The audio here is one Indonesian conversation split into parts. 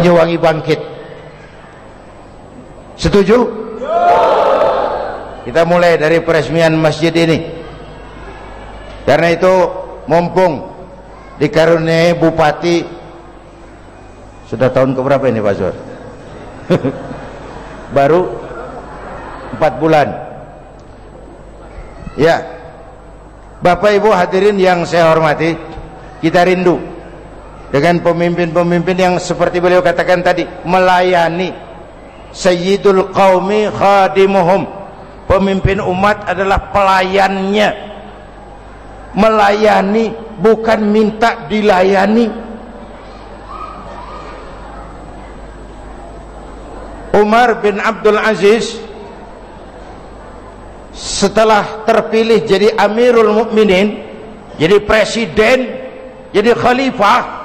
Banyuwangi bangkit. Setuju? Kita mulai dari peresmian masjid ini. Karena itu mumpung dikaruniai bupati, sudah tahun keberapa ini Pak Sur? Baru 4 bulan. Ya, Bapak Ibu hadirin yang saya hormati, kita rindu dengan pemimpin-pemimpin yang seperti beliau katakan tadi, melayani. Sayyidul qaumi khadimuhum, pemimpin umat adalah pelayannya. Melayani, bukan minta dilayani. Umar bin Abdul Aziz setelah terpilih jadi Amirul Mukminin, jadi presiden, jadi khalifah,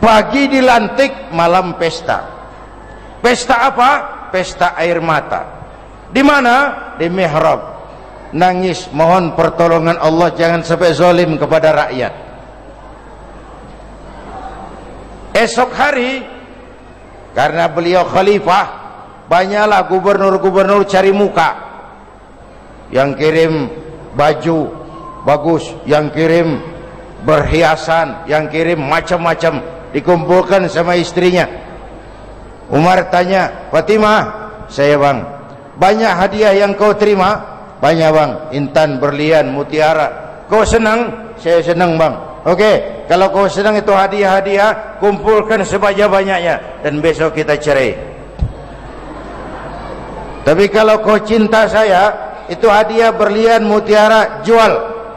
pagi dilantik, malam pesta. Pesta apa? Pesta air mata. Di mana? Di mihrab. Nangis mohon pertolongan Allah jangan sampai zalim kepada rakyat. Esok hari, karena beliau khalifah, banyaklah gubernur-gubernur cari muka. Yang kirim baju bagus, yang kirim berhiasan, yang kirim macam-macam, dikumpulkan sama istrinya. Umar tanya, Fatimah, saya bang, banyak hadiah yang kau terima? Banyak bang, intan, berlian, mutiara. Kau senang? Saya senang bang. Oke, kalau kau senang itu hadiah-hadiah, kumpulkan sebanyak-banyaknya dan besok kita cerai. Tapi kalau kau cinta saya, itu hadiah, berlian, mutiara, jual,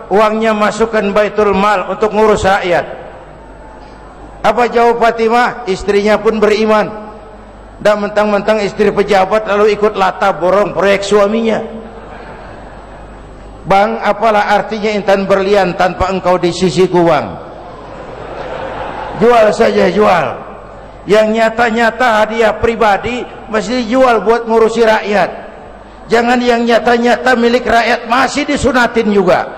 uangnya masukkan baitul mal untuk ngurus rakyat. Apa jawab Fatimah? Istrinya pun beriman. Dan mentang-mentang istri pejabat lalu ikut lata borong proyek suaminya. Bang, apalah artinya intan berlian tanpa engkau di sisiku bang? Jual saja, jual. Yang nyata-nyata hadiah pribadi mesti jual buat ngurusi rakyat. Jangan yang nyata-nyata milik rakyat masih disunatin juga.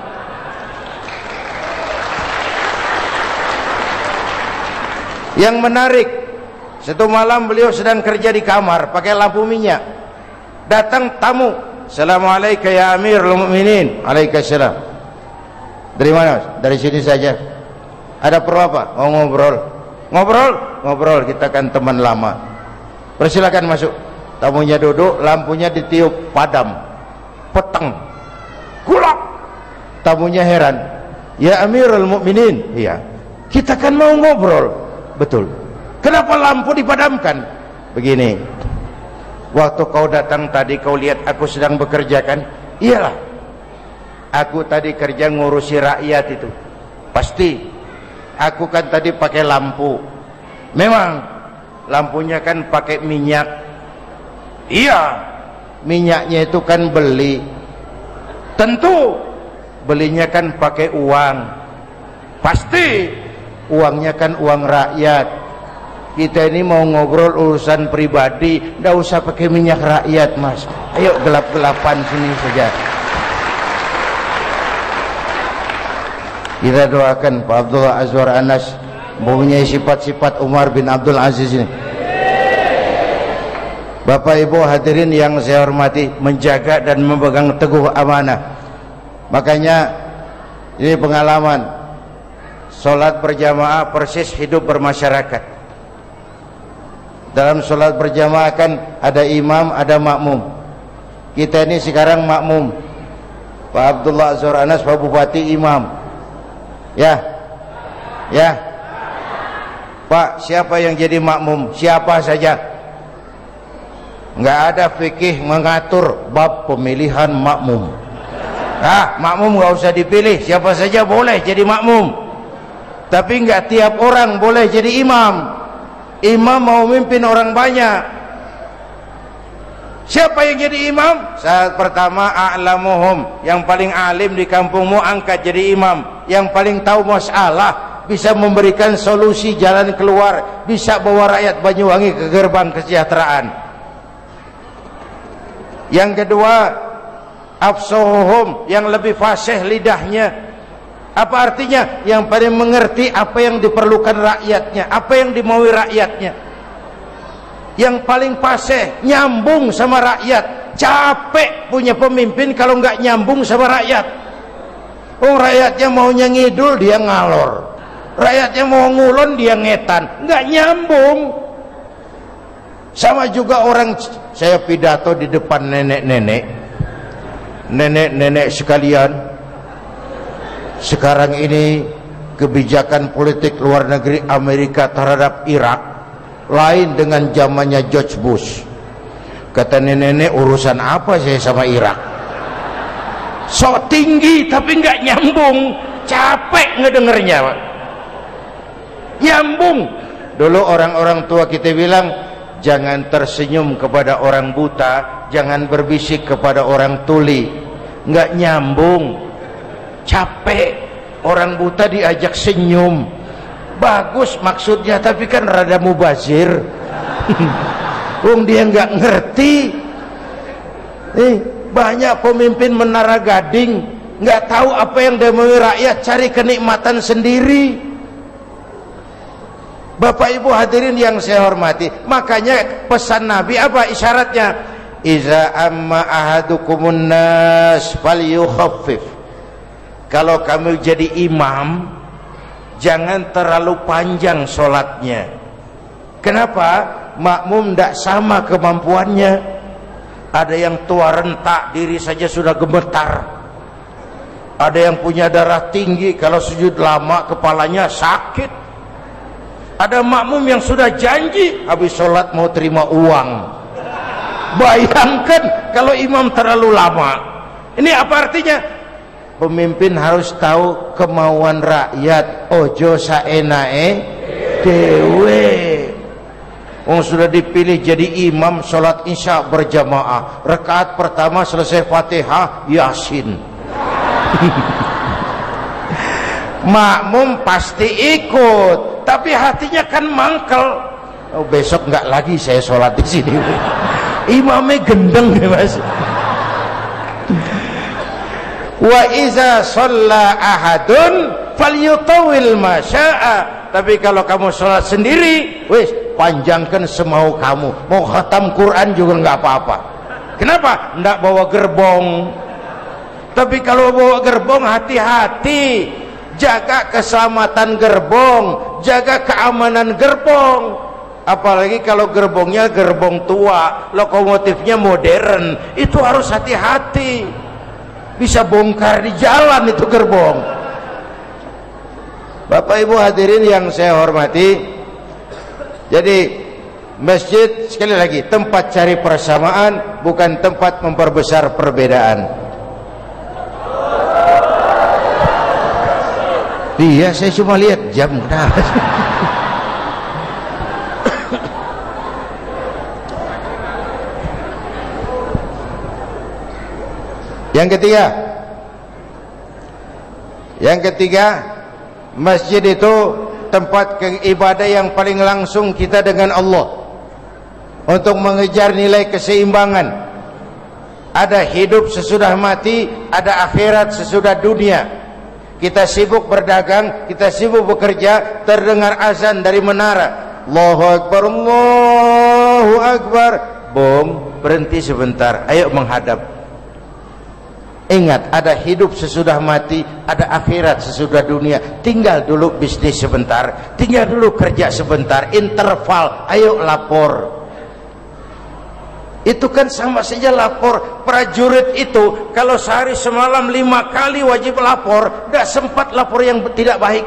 Yang menarik, satu malam beliau sedang kerja di kamar pakai lampu minyak. Datang tamu. Assalamualaikum ya Amirul Mukminin. Waalaikumsalam. Dari mana? Dari sini saja. Ada perlu apa? Mau ngobrol. Ngobrol, kita kan teman lama. Persilakan masuk. Tamunya duduk, lampunya ditiup, padam. Peteng. Kulak. Tamunya heran. Ya Amirul Mukminin. Iya. Kita kan mau ngobrol. Betul. Kenapa lampu dipadamkan? Begini. Waktu kau datang tadi kau lihat aku sedang bekerja kan? Iyalah. Aku tadi kerja ngurusi rakyat itu. Pasti. Aku kan tadi pakai lampu. Memang lampunya kan pakai minyak. Iya. Minyaknya itu kan beli. Tentu belinya kan pakai uang. Pasti uangnya kan uang rakyat. Kita ini mau ngobrol urusan pribadi, nggak usah pakai minyak rakyat mas. Ayo gelap-gelapan sini saja. Kita doakan Pak Abdullah Azwar Anas mempunyai sifat-sifat Umar bin Abdul Aziz ini. Bapak Ibu hadirin yang saya hormati, menjaga dan memegang teguh amanah. Makanya ini pengalaman sholat berjamaah persis hidup bermasyarakat. Dalam sholat berjamaah kan ada imam, ada makmum. Kita ini sekarang makmum. Pak Abdullah Azwar Anas, Pak Bupati, imam. Ya, ya. Pak, siapa yang jadi makmum? Siapa saja. Nggak ada fikih mengatur bab pemilihan makmum. Makmum nggak usah dipilih, siapa saja boleh jadi makmum. Tapi nggak tiap orang boleh jadi imam. Imam mau mimpin orang banyak. Siapa yang jadi imam? Saat pertama a'lamuhum, yang paling alim di kampungmu angkat jadi imam. Yang paling tahu masalah, bisa memberikan solusi jalan keluar, bisa bawa rakyat Banyuwangi ke gerbang kesejahteraan. Yang kedua, afsahuhum, yang lebih fasih lidahnya. Apa artinya? Yang paling mengerti apa yang diperlukan rakyatnya, apa yang dimaui rakyatnya. Yang paling fasih, nyambung sama rakyat. Capek punya pemimpin kalau nggak nyambung sama rakyat. Oh, rakyatnya maunya ngidul, dia ngalor. Rakyatnya mau ngulon, dia ngetan. Nggak nyambung. Sama juga orang, saya pidato di depan nenek-nenek sekalian. Sekarang ini kebijakan politik luar negeri Amerika terhadap Irak lain dengan zamannya George Bush. Kata nenek-nenek, urusan apa saya sama Irak? Sok tinggi tapi nggak nyambung. Capek ngedengernya, Pak. Nyambung. Dulu orang-orang tua kita bilang, jangan tersenyum kepada orang buta, jangan berbisik kepada orang tuli. Nggak nyambung. Capek. Orang buta diajak senyum, bagus maksudnya, tapi kan rada mubazir. Dia nggak ngerti. Banyak pemimpin Menara Gading nggak tahu apa yang demi rakyat, cari kenikmatan sendiri. Bapak Ibu hadirin yang saya hormati, makanya pesan Nabi apa isyaratnya? Iza amma ahadukumun nas falyukhaffif. Kalau kamu jadi imam, jangan terlalu panjang sholatnya. Kenapa? Makmum tidak sama kemampuannya. Ada yang tua rentak, diri saja sudah gemetar. Ada yang punya darah tinggi, kalau sujud lama kepalanya sakit. Ada makmum yang sudah janji habis sholat mau terima uang. Bayangkan kalau imam terlalu lama. Ini apa artinya? Pemimpin harus tahu kemauan rakyat. Ojo saenae dewe. Sudah dipilih jadi imam sholat isya berjamaah, rakaat pertama selesai Fatihah Yasin. Makmum pasti ikut, tapi hatinya kan mangkel. Besok nggak lagi saya sholat di sini. Imamnya gendeng ya, Mas. Wa iza shalla ahadun falyutawil masya'a. Tapi kalau kamu sholat sendiri, wis panjangkan semau kamu. Mau khatam Quran juga nggak apa-apa. Kenapa? Nggak bawa gerbong. Tapi kalau bawa gerbong, hati-hati. Jaga keselamatan gerbong, jaga keamanan gerbong. Apalagi kalau gerbongnya gerbong tua, lokomotifnya modern, itu harus hati-hati. Bisa bongkar di jalan itu gerbong. Bapak Ibu hadirin yang saya hormati, jadi masjid sekali lagi tempat cari persamaan, bukan tempat memperbesar perbedaan. Iya, saya cuma lihat jam. Yang ketiga, masjid itu tempat ibadah yang paling langsung kita dengan Allah. Untuk mengejar nilai keseimbangan. Ada hidup sesudah mati, ada akhirat sesudah dunia. Kita sibuk berdagang, kita sibuk bekerja, terdengar azan dari menara. Allahu Akbar, Allahu Akbar. Bom, berhenti sebentar, ayo menghadap. Ingat, ada hidup sesudah mati, ada akhirat sesudah dunia. Tinggal dulu bisnis sebentar, tinggal dulu kerja sebentar, interval, ayo lapor. Itu kan sama saja lapor. Prajurit itu kalau sehari semalam 5 kali wajib lapor, tidak sempat lapor yang tidak baik.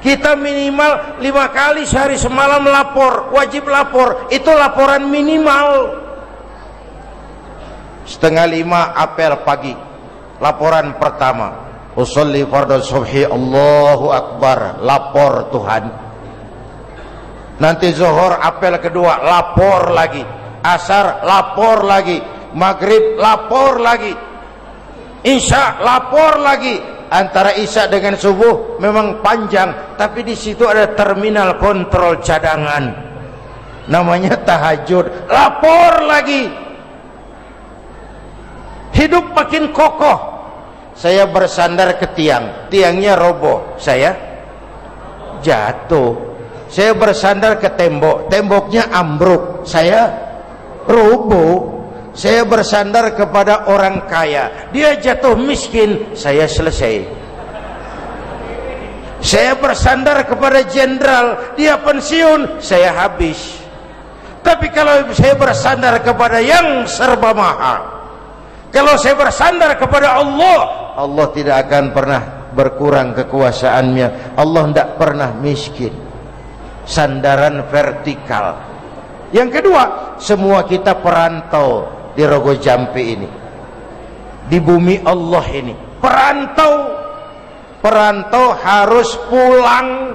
Kita minimal 5 kali sehari semalam lapor, wajib lapor. Itu laporan minimal. 4:30 apel pagi, laporan pertama. Usolli fardhu subhi, Allahu Akbar, lapor Tuhan. Nanti zuhur apel kedua, lapor lagi. Asar lapor lagi, maghrib lapor lagi, isya lapor lagi. Antara isya dengan subuh memang panjang, tapi di situ ada terminal kontrol cadangan, namanya tahajud, lapor lagi. Hidup makin kokoh, Saya bersandar ke tiang, tiangnya roboh, saya jatuh. Saya bersandar ke tembok, temboknya ambruk, saya roboh. Saya bersandar kepada orang kaya, dia jatuh miskin, saya selesai. Saya bersandar kepada jenderal, dia pensiun, saya habis. Tapi kalau saya bersandar kepada yang serba maha, kalau saya bersandar kepada Allah, Allah tidak akan pernah berkurang kekuasaannya. Allah tidak pernah miskin. Sandaran vertikal. Yang kedua, semua kita perantau di Rogo Jampi ini, di bumi Allah ini. Perantau harus pulang.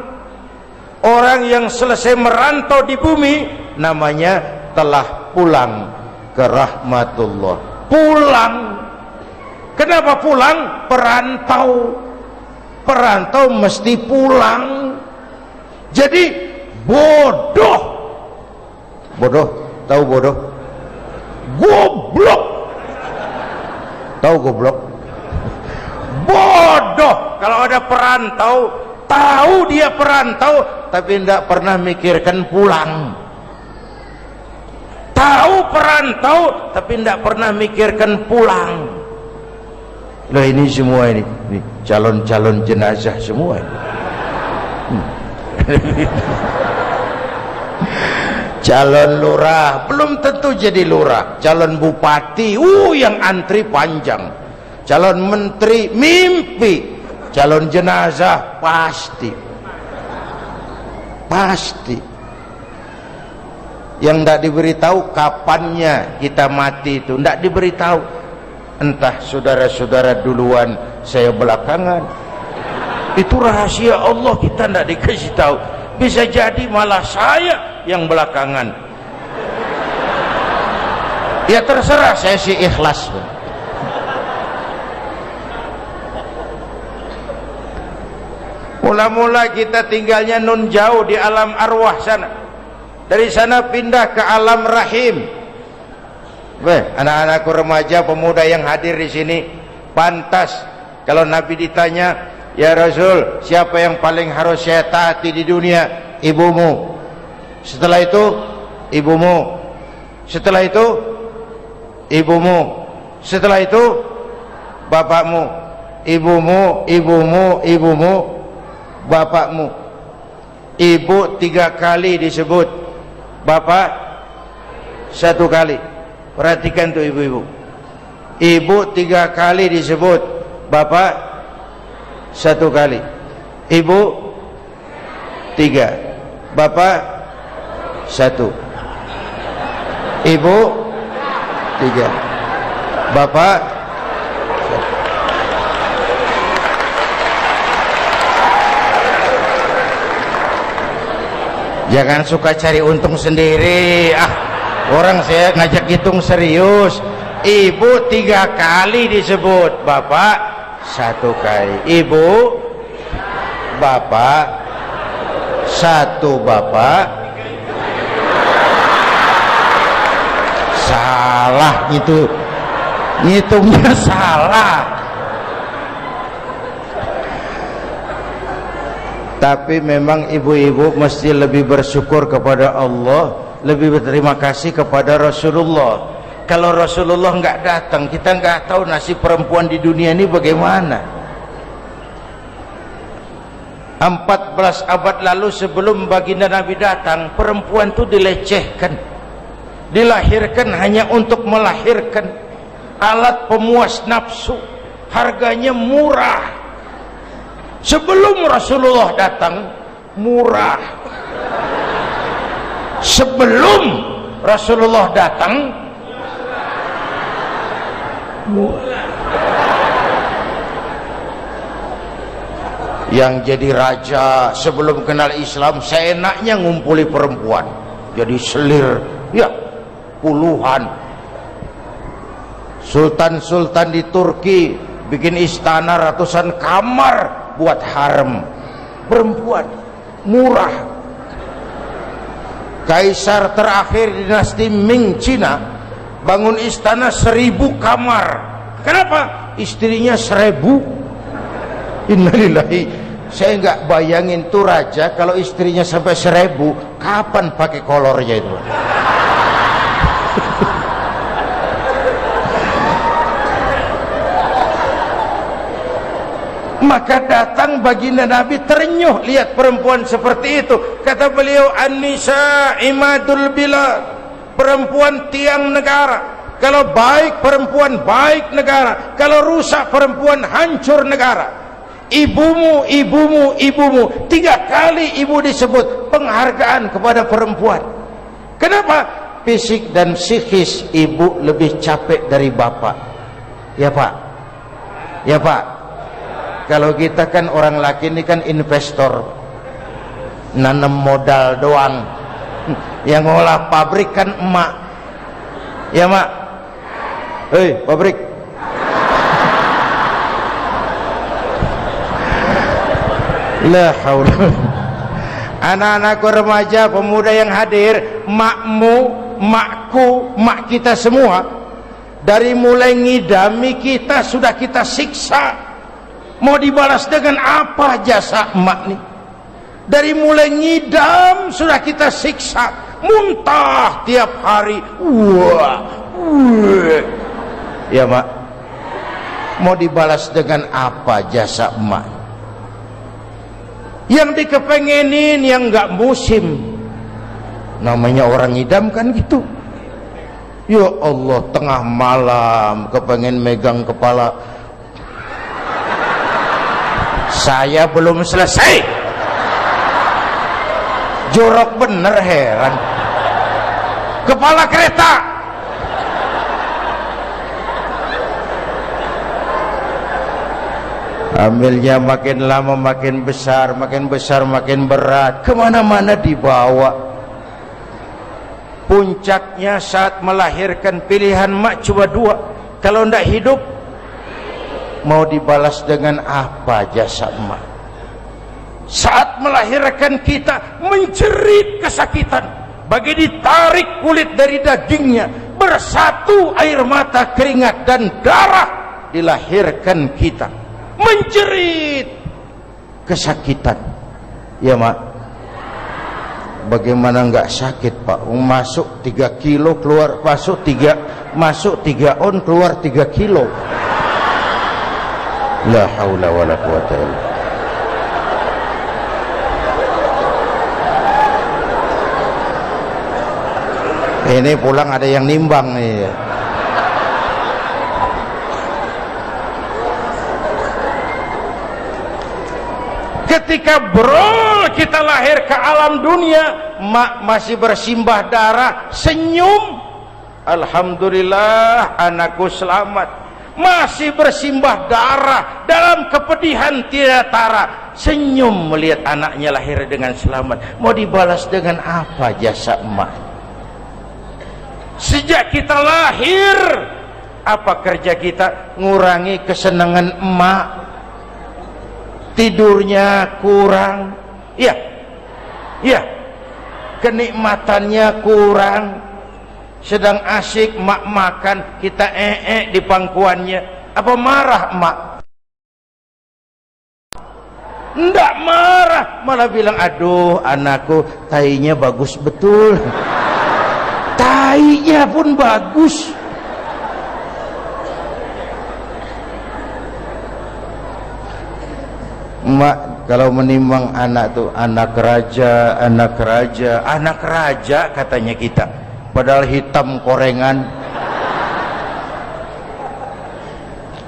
Orang yang selesai merantau di bumi namanya telah pulang ke rahmatullah. Pulang. Kenapa pulang? Perantau mesti pulang. Jadi bodoh, tahu bodoh? Goblok, tahu goblok? Bodoh kalau ada perantau, tahu dia perantau tapi tidak pernah mikirkan pulang. Tahu perantau tapi tidak pernah mikirkan pulang. Loh, ini semua ini calon-calon jenazah semua ini. Calon lurah belum tentu jadi lurah, calon bupati yang antri panjang, calon menteri mimpi, calon jenazah pasti. Yang tidak diberitahu kapannya kita mati itu tidak diberitahu. Entah saudara-saudara duluan, saya belakangan. Itu rahasia Allah, kita tidak dikasih tahu. Bisa jadi malah saya yang belakangan. Ya terserah, saya sih ikhlas. Mula-mula kita tinggalnya nun jauh di alam arwah sana. Dari sana pindah ke alam rahim. Anak-anakku remaja, pemuda yang hadir di sini, pantas kalau Nabi ditanya, ya Rasul, siapa yang paling harus saya taati di dunia? Ibumu. Setelah itu ibumu. Setelah itu ibumu. Setelah itu bapakmu. Ibumu, bapakmu. Ibu 3 kali disebut, bapak 1 kali. Perhatikan tuh ibu-ibu. Ibu 3 kali disebut, bapak 1 kali. Ibu 3, bapak 1. Ibu 3, bapak 1. Jangan suka cari untung sendiri. Orang saya ngajak hitung serius. Ibu 3 kali disebut, bapak 1 kali. Ibu, bapak 1, bapak. Salah itu, ngitungnya salah. Tapi memang ibu-ibu mesti lebih bersyukur kepada Allah, lebih berterima kasih kepada Rasulullah. Kalau Rasulullah nggak datang, kita nggak tahu nasib perempuan di dunia ini bagaimana. 14 abad lalu sebelum baginda Nabi datang, perempuan itu dilecehkan, dilahirkan hanya untuk melahirkan, alat pemuas nafsu, harganya murah. Sebelum Rasulullah datang, murah. Sebelum Rasulullah datang, murah. Yang jadi raja sebelum kenal Islam, seenaknya ngumpuli perempuan, jadi selir, ya puluhan. Sultan-sultan di Turki bikin istana ratusan kamar buat harem perempuan, murah. Kaisar terakhir dinasti Ming Cina bangun istana 1000 kamar. Kenapa? istrinya 1000. Innalillahi. Saya nggak bayangin tuh raja kalau istrinya sampai 1000, kapan pakai kolornya itu? Maka datang baginda Nabi terenyuh lihat perempuan seperti itu. Kata beliau, an-nisa imadul bilad, perempuan tiang negara. Kalau baik perempuan baik negara, kalau rusak perempuan hancur negara. Ibumu, ibumu, ibumu, 3 kali ibu disebut penghargaan kepada perempuan. Kenapa? Fisik dan psikis ibu lebih capek dari bapak. Ya Pak, ya Pak. Kalau kita kan orang laki ini kan investor, nanam modal doang. Yang ngolah pabrik kan emak. Ya Mak. Hei pabrik. La haula. Anak-anakku remaja, pemuda yang hadir, makmu, makku, mak kita semua, dari mulai ngidami kita sudah kita siksa. Mau dibalas dengan apa jasa emak nih? Dari mulai ngidam sudah kita siksa, muntah tiap hari. Ya Mak, mau dibalas dengan apa jasa emak? Yang dikepengenin yang nggak musim, namanya orang ngidam kan gitu. Ya Allah, tengah malam kepengen megang kepala. Saya belum selesai. Jorok bener, heran. Kepala kereta. Ambilnya makin lama makin besar, makin besar makin berat, kemana-mana dibawa. Puncaknya saat melahirkan, pilihan mak cuma 2. Kalau ndak hidup, mau dibalas dengan apa jasa emak? Saat melahirkan kita menjerit kesakitan, bagi ditarik kulit dari dagingnya, bersatu air mata, keringat dan darah, dilahirkan kita, menjerit kesakitan. Ya Mak, bagaimana nggak sakit Pak? Masuk 3 kilo, keluar masuk 3 on, keluar 3 kilo. La haula wala quwata illa. Ini pulang ada yang nimbang nih. Ketika bro kita lahir ke alam dunia, mak masih bersimbah darah, senyum, alhamdulillah anakku selamat. Masih bersimbah darah dalam kepedihan tidak tara, senyum melihat anaknya lahir dengan selamat. Mau dibalas dengan apa jasa emak? Sejak kita lahir, apa kerja kita? Ngurangi kesenangan emak. Tidurnya kurang, ya, ya, kenikmatannya kurang. Sedang asik mak makan, kita di pangkuannya. Apa marah emak? Ndak marah, malah bilang, aduh anakku tainya bagus betul. Tainya pun bagus. Emak kalau menimbang anak tuh, anak raja, anak raja, anak raja katanya kita, padahal hitam korengan.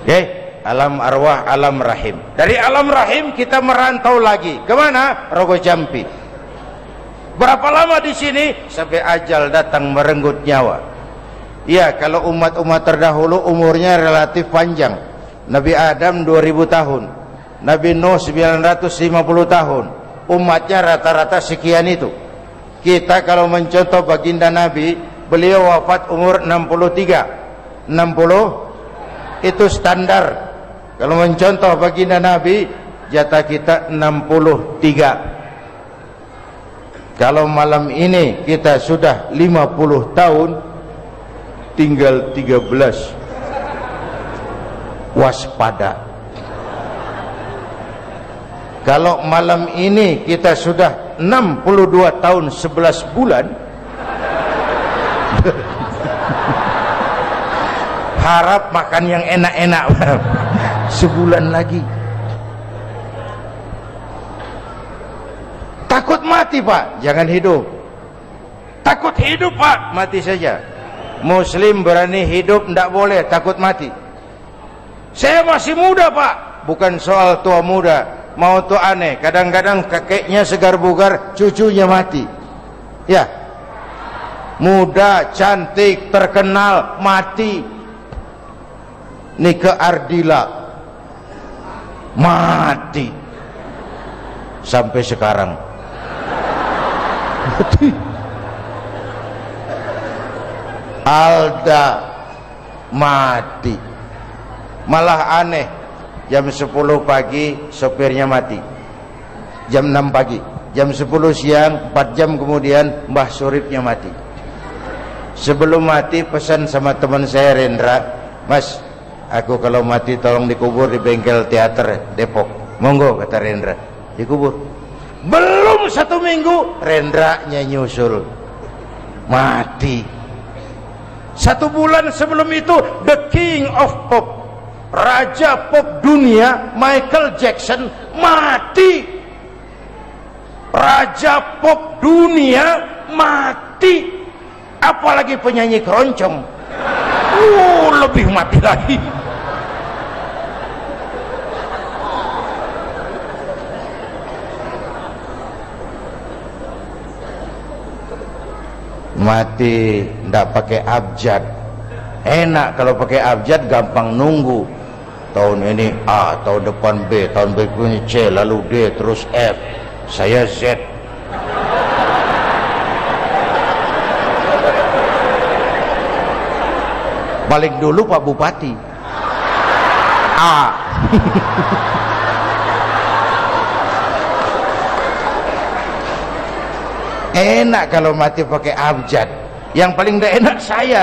Oke, alam arwah, alam rahim. Dari alam rahim kita merantau lagi kemana? Rogo Jampi. Berapa lama di sini? Sampai ajal datang merenggut nyawa. Ya, kalau umat-umat terdahulu umurnya relatif panjang. Nabi Adam 2000 tahun, Nabi Nuh 950 tahun, umatnya rata-rata sekian itu. Kita kalau mencontoh baginda Nabi, beliau wafat umur 63. 60 itu standar. Kalau mencontoh baginda Nabi, jatah kita 63. Kalau malam ini kita sudah 50 tahun, tinggal 13. waspada. Kalau malam ini kita sudah 62 tahun 11 bulan harap makan yang enak-enak sebulan lagi. Takut mati Pak, jangan hidup. Takut hidup Pak, mati saja. Muslim berani hidup, tidak boleh takut mati. Saya masih muda Pak, bukan soal tua muda, mau tua aneh. Kadang-kadang kakeknya segar bugar, cucunya mati. Ya, muda, cantik, terkenal, mati. Nika Ardila mati sampai sekarang. Alda mati. Malah aneh, jam 10 pagi sopirnya mati, jam 6 pagi, jam 10 siang, 4 jam kemudian Mbah Suripnya mati. Sebelum mati pesan sama teman saya Rendra, Mas, aku kalau mati tolong dikubur di bengkel teater Depok. Monggo, kata Rendra, dikubur. Belum 1 minggu Rendranya nyusul mati. 1 bulan sebelum itu the king of pop, raja pop dunia, Michael Jackson mati. Raja pop dunia mati. Apalagi penyanyi keroncong, lebih mati lagi. Mati ndak pakai abjad. Enak kalau pakai abjad, gampang nunggu. Tahun ini A, tahun depan B, tahun berikutnya C, lalu D, terus F, saya Z. Paling dulu Pak Bupati A. Enak kalau mati pakai abjad. Yang paling tidak enak saya,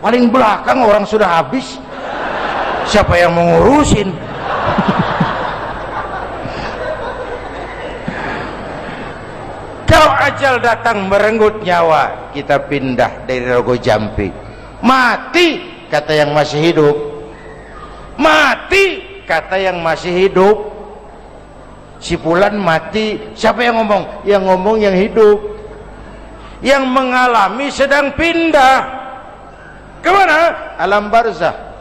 paling belakang orang sudah habis. Siapa yang mau ngurusin? Kalau ajal datang merenggut nyawa, kita pindah dari Rogo Jampi. Mati kata yang masih hidup. Mati kata yang masih hidup. Si Fulan mati, siapa yang ngomong? Yang ngomong yang hidup. Yang mengalami sedang pindah kemana? Alam barzah.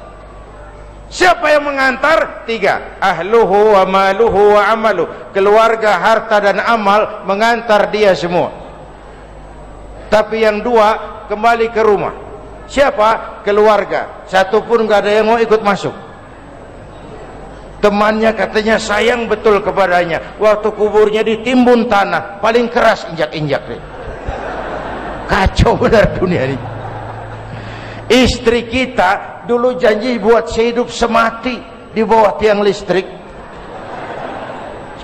Siapa yang mengantar? 3, ahluhu wa maluhu wa amalu. Keluarga, harta dan amal mengantar dia semua. Tapi yang 2 kembali ke rumah. Siapa? Keluarga. Satu pun gak ada yang mau ikut masuk. Temannya katanya sayang betul kepadanya. Waktu kuburnya ditimbun tanah, paling keras injak-injak. Kacau benar dunia ini. Istri kita dulu janji buat sehidup semati di bawah tiang listrik.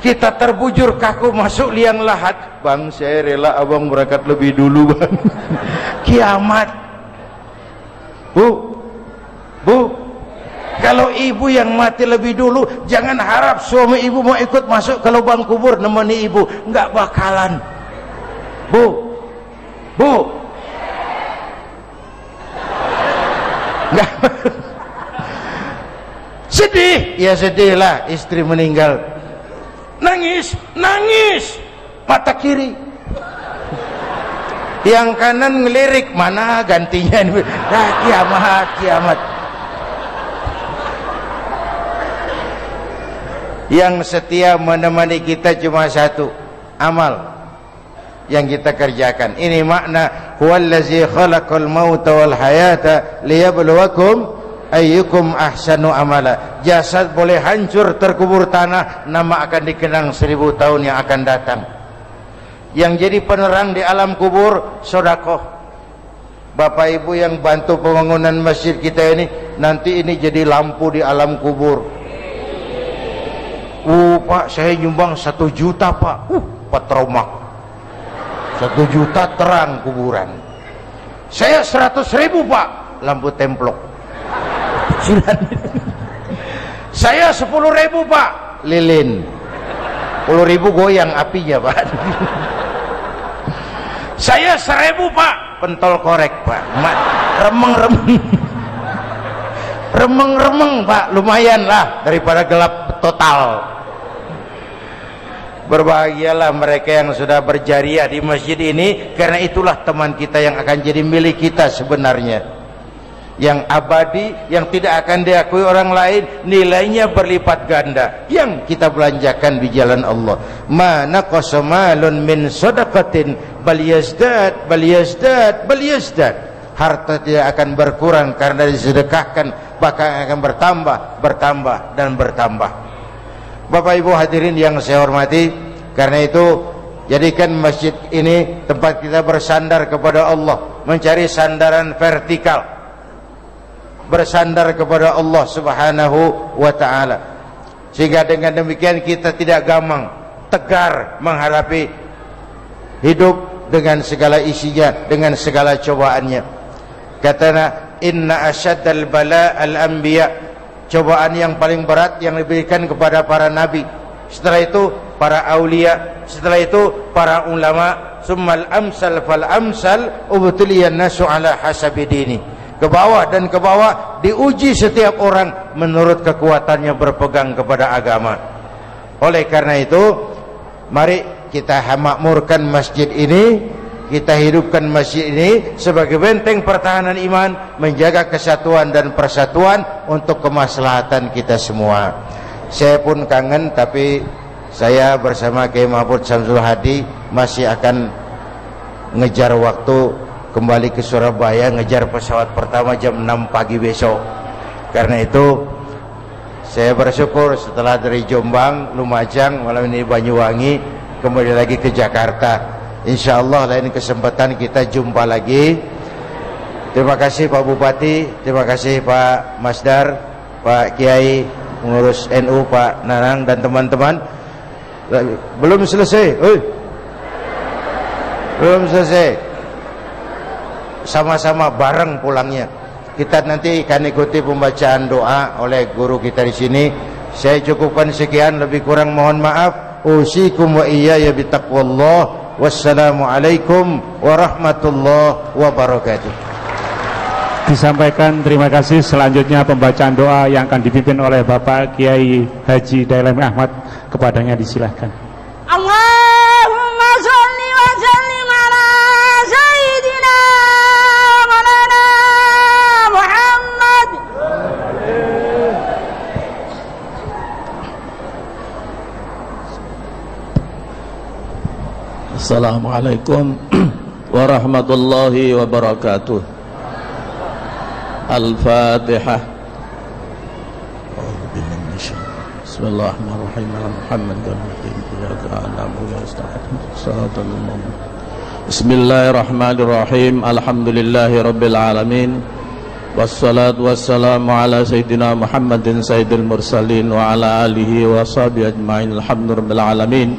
Kita terbujur kaku masuk liang lahat. Bang, saya rela abang berangkat lebih dulu bang. Kiamat. Bu, kalau ibu yang mati lebih dulu, jangan harap suami ibu mau ikut masuk ke lubang kubur nemeni ibu. Nggak bakalan. Bu. Nggak. Sedih, ya sedihlah istri meninggal. Nangis, mata kiri. Yang kanan ngelirik, mana gantinya? Nah, kiamat. Yang setia menemani kita cuma satu, amal yang kita kerjakan. Ini makna huwallazi khalaqal mauta wal hayata liyabluwakum ayyukum ahsanu amala. Jasad boleh hancur terkubur tanah, nama akan dikenang 1000 tahun yang akan datang. Yang jadi penerang di alam kubur sedekah. Bapak Ibu yang bantu pembangunan masjid kita ini, nanti ini jadi lampu di alam kubur. Pak, saya nyumbang 1 juta Pak. Patroma 1 juta terang kuburan. Saya 100.000 Pak, lampu templok. Saya 10.000 Pak. Lilin 10.000 goyang apinya Pak. Saya 1.000 Pak. Pentol korek Pak. Remeng-remeng. Remeng-remeng Pak, lumayan lah daripada gelap total. Berbahagialah mereka yang sudah berjariah di masjid ini, karena itulah teman kita yang akan jadi milik kita sebenarnya, yang abadi, yang tidak akan diakui orang lain, nilainya berlipat ganda, yang kita belanjakan di jalan Allah. Mana qasamalun min sadaqatin bal yazdad bal yazdad bal yazdad. Harta tidak akan berkurang karena disedekahkan, bahkan akan bertambah dan bertambah. Bapak Ibu hadirin yang saya hormati, karena itu jadikan masjid ini tempat kita bersandar kepada Allah, mencari sandaran vertikal, bersandar kepada Allah Subhanahu wa ta'ala, sehingga dengan demikian kita tidak gamang, tegar menghadapi hidup dengan segala isinya, dengan segala cobaannya. Katanya inna asyaddal bala al-anbiya, cobaan yang paling berat yang diberikan kepada para nabi, setelah itu para aulia, setelah itu para ulama, summal amsal fal amsal ubtuliyan nasu ala hasabi dini. Ke bawah dan ke bawah diuji setiap orang menurut kekuatannya berpegang kepada agama. Oleh karena itu, mari kita makmurkan masjid ini, kita hidupkan masjid ini sebagai benteng pertahanan iman, menjaga kesatuan dan persatuan untuk kemaslahatan kita semua. Saya pun kangen, tapi saya bersama Kiai Mahmud Syamsul Hadi masih akan ngejar waktu kembali ke Surabaya, ngejar pesawat pertama jam 6 pagi besok. Karena itu saya bersyukur setelah dari Jombang, Lumajang, malam ini Banyuwangi, kembali lagi ke Jakarta. InsyaAllah lain kesempatan kita jumpa lagi. Terima kasih Pak Bupati, terima kasih Pak Masdar, Pak Kiai pengurus NU, Pak Nanang dan teman-teman. Belum selesai, belum selesai. Sama-sama bareng pulangnya. Kita nanti akan ikuti pembacaan doa oleh guru kita di sini. Saya cukupkan sekian, lebih kurang mohon maaf. Usikum wa iyaya bitaqwallah. Wassalamualaikum warahmatullahi wabarakatuh. Disampaikan terima kasih. Selanjutnya pembacaan doa yang akan dipimpin oleh Bapak Kiai Haji Dailami Ahmad. Kepadanya disilahkan. Allahumma sholli wa sallim ala sayyidina Maulana Muhammad. Assalamualaikum warahmatullahi wabarakatuh. Al-Fatihah. Bismillahirrahmanirrahim. Bismillahirrahmanirrahim. Alhamdulillahi rabbil alamin. Wassalatu wassalamu ala sayyidina Muhammadin sayyidil mursalin wa ala alihi wa sahbihi ajma'in. Alhamdulillahirabbil alamin.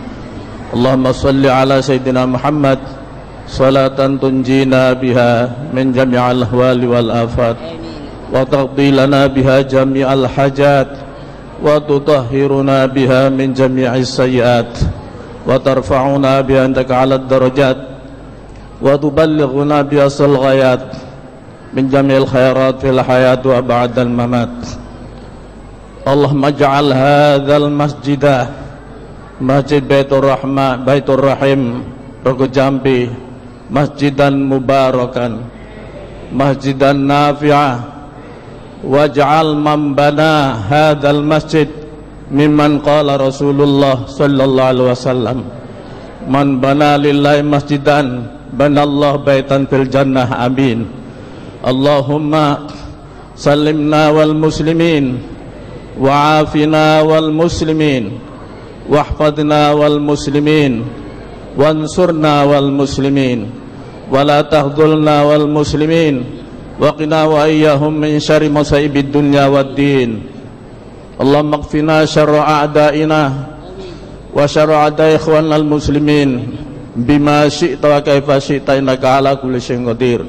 Allahumma salli ala sayyidina Muhammad salatan tunjina biha min jami'al ahwali wal afat wa taqdi lana biha jami'al hajat wa tutahhiruna biha min jami'is sayyiat wa tarfa'una biha indaka 'alad darajat wa tuballighuna biha sal ghayat min jami'il khairat fil hayat wa ba'dal mamat. Allahumma ij'al hadzal masjidah Masjid Baitur Rahman, Baitur Rahim, Rogo Jambi, masjidan mubarakan, masjidan nafi'ah, waj'al man bana hadzal masjid mimman qala Rasulullah sallallahu alaihi wasallam, man bana lillahi masjidan banallahu baitan fil jannah, amin. Allahumma sallimna wal muslimin wa afina wal muslimin wahfadna wal muslimin wansurna wal muslimin wala tahdhulna wal muslimin waqina wa iyyahum min syarri masaibid dunya waddin. Allahumma qfina syarra a'daina wa syarra a'da'i ikhwanal muslimin bima syi'ta wa kaifa syi'ta innaka ala kulli syai'in qadir.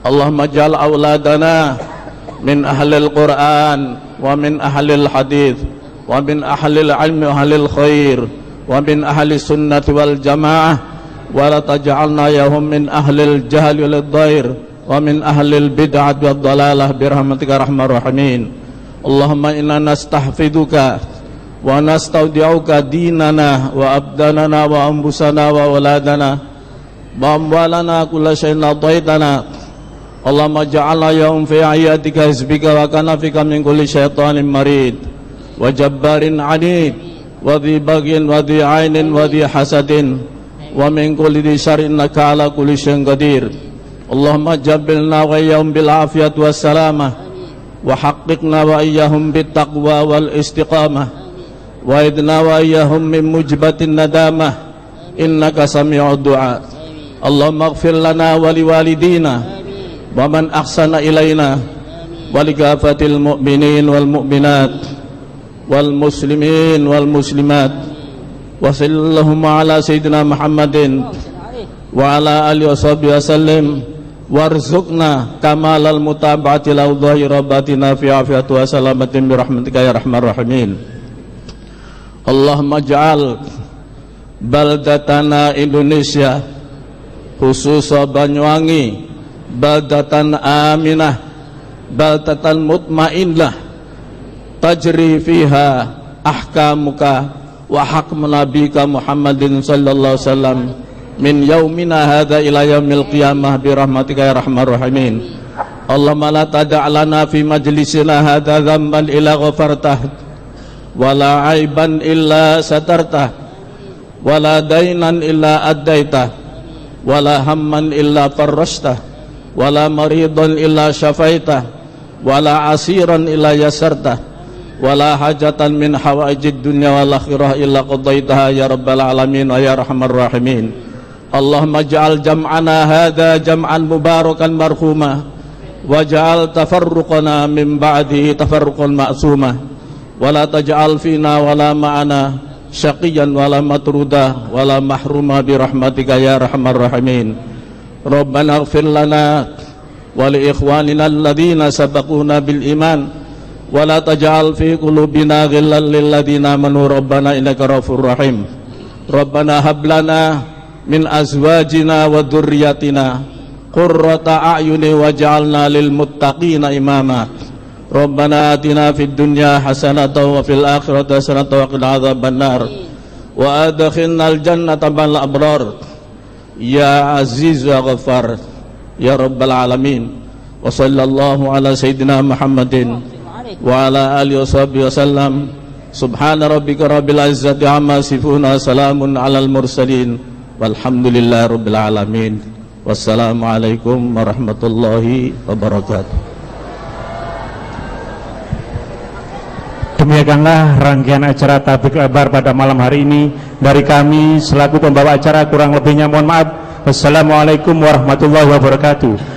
Allahumma ja'al auladana min ahlil Qur'an ومن أهل الحديث ومن أهل العلم وأهل الخير ومن أهل السنة والجماعة ولا تجعلنا يهم من أهل الجهل والضير ومن أهل البدعة والضلالة برحمتك يا أرحم الراحمين. اللهم إنا نستحفظك ونستودعك ديننا وأبداننا وأنفسنا وأولادنا وأموالنا كل شيء أعطيتنا. اللهم اجعلنا يوم في عيادك حزبك وكنفك من كل شيطان مريد وجبار عنيد وذي بغي وذي عين وذي حسد ومن كل ذي شر إنك على كل شيء قدير. اللهم جبلنا وإياهم بالعافية والسلامة وحققنا وإياهم بالتقوى والاستقامة وإذنا وإياهم من مجبة الندامة إنك سميع الدعاء. اللهم اغفر لنا ولوالدينا ومن أحسن إلينا ولكافة المؤمنين والمؤمنات والمسلمين والمسلمات وصل اللهم على سيدنا محمد وعلى آله وصحبه وسلم وارزقنا كمال المتابعة له ظاهر باطنا في عافية وسلامة برحمتك يا أرحم الراحمين. اللهم اجعل بلدتنا Indonesia khususnya Banyuwangi baldatan aminah baldatan mutmainnah tajri fiha ahkamuka wa hukmu nabika Muhammadin sallallahu alaihi wasallam min yaumina hadza ila yaumil qiyamah bi rahmatika ya arhamar rahimin. Allahumma la tada' lana fi majlisina hadza dhanban illa ghafartah wala aiban illa satartah wala dainan illa addaitah wala hamman illa farrashtah wala maridan illa syafaitah wala asiran illa yasartah wala hajatan min hawaijid dunya wal akhirah illa qadaitaha ya rabbal alamin wa ya arhamar rahimin. Allahumma ja'al jam'ana hadha jam'an mubarakan marhuma waj'al tafarruqana min ba'dihi tafarruqan ma'suma wala taj'al fina wala ma'ana syaqiyan wala matruda wala mahruma birahmatika ya arhamar rahimin. Rabbana ighfir lana wa li ikhwanina alladhina sabaquna bil iman wa la taj'al fi qulubina ghillan lil ladzina amanu rabbana innaka ghafurur rahim. Rabbana hab lana min azwajina wa dhurriyyatina qurrata a'yuni waj'alna lil muttaqina imama. Rabbana atina fid dunya hasanatan wa fil akhirati hasanatan wa qina adzabannar wa adkhilnal jannata ma'al abrar ya aziz ya ghaffar ya rabbal alamin. Wa sallallahu ala sayyidina Muhammadin wa ala alihi washabihi wasallam. Subhana rabbika rabbil izzati amma yasifun wa salamun alal mursalin walhamdulillahi rabbil alamin. Wassalamu alaikum warahmatullahi wabarakatuh. Demikianlah rangkaian acara tablik akbar pada malam hari ini dari kami selaku pembawa acara. Kurang lebihnya mohon maaf. Wassalamualaikum warahmatullahi wabarakatuh.